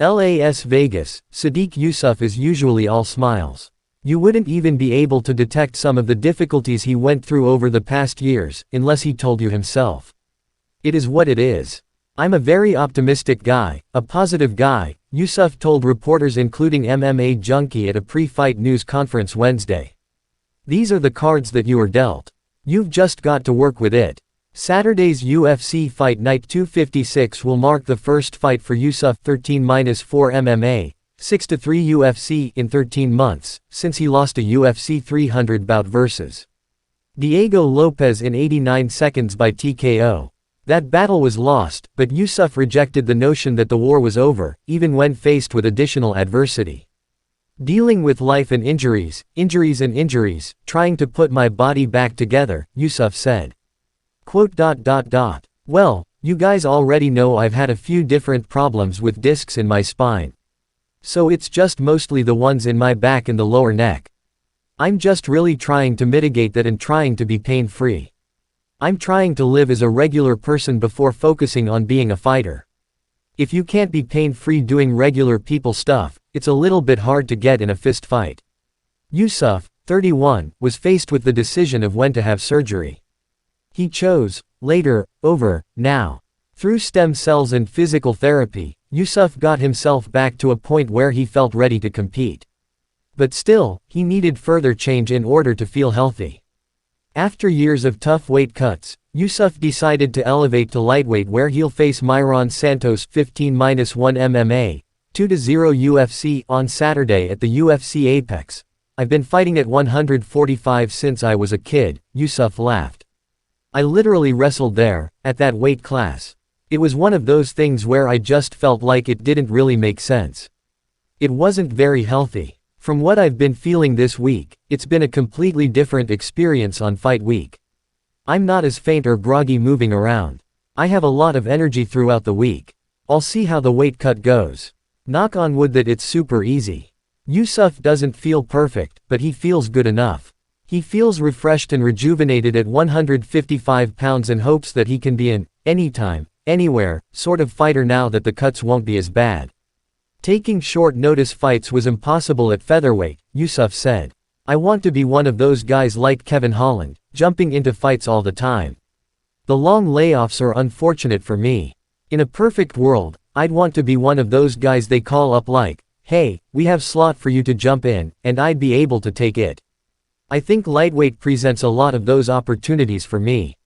Las Vegas, Sodiq Yusuff is usually all smiles. You wouldn't even be able to detect some of the difficulties he went through over the past years, unless he told you himself. It is what it is. I'm a very optimistic guy, a positive guy, Yusuff told reporters including MMA Junkie at a pre-fight news conference Wednesday. These are the cards that you are dealt. You've just got to work with it. Saturday's UFC Fight Night 256 will mark the first fight for Yusuff 13-4 MMA, 6-3 UFC in 13 months, since he lost a UFC 300 bout versus Diego Lopez in 89 seconds by TKO. That battle was lost, but Yusuff rejected the notion that the war was over, even when faced with additional adversity. Dealing with life and injuries, trying to put my body back together, Yusuff said. Well, you guys already know I've had a few different problems with discs in my spine. So it's just mostly the ones in my back and the lower neck. I'm just really trying to mitigate that and trying to be pain-free. I'm trying to live as a regular person before focusing on being a fighter. If you can't be pain-free doing regular people stuff, it's a little bit hard to get in a fist fight. Yusuff, 31, was faced with the decision of when to have surgery. He chose, later, over, now. Through stem cells and physical therapy, Yusuff got himself back to a point where he felt ready to compete. But still, he needed further change in order to feel healthy. After years of tough weight cuts, Yusuff decided to elevate to lightweight where he'll face Myron Santos 15-1 MMA, 2-0 UFC on Saturday at the UFC Apex. I've been fighting at 145 since I was a kid, Yusuff laughed. I literally wrestled there, at that weight class. It was one of those things where I just felt like it didn't really make sense. It wasn't very healthy. From what I've been feeling this week, it's been a completely different experience on fight week. I'm not as faint or groggy moving around. I have a lot of energy throughout the week. I'll see how the weight cut goes. Knock on wood that it's super easy. Yusuff doesn't feel perfect, but he feels good enough. He feels refreshed and rejuvenated at 155 pounds and hopes that he can be an anytime, anywhere sort of fighter now that the cuts won't be as bad. Taking short notice fights was impossible at featherweight, Yusuff said. I want to be one of those guys like Kevin Holland, jumping into fights all the time. The long layoffs are unfortunate for me. In a perfect world, I'd want to be one of those guys they call up like, hey, we have slot for you to jump in, and I'd be able to take it. I think lightweight presents a lot of those opportunities for me.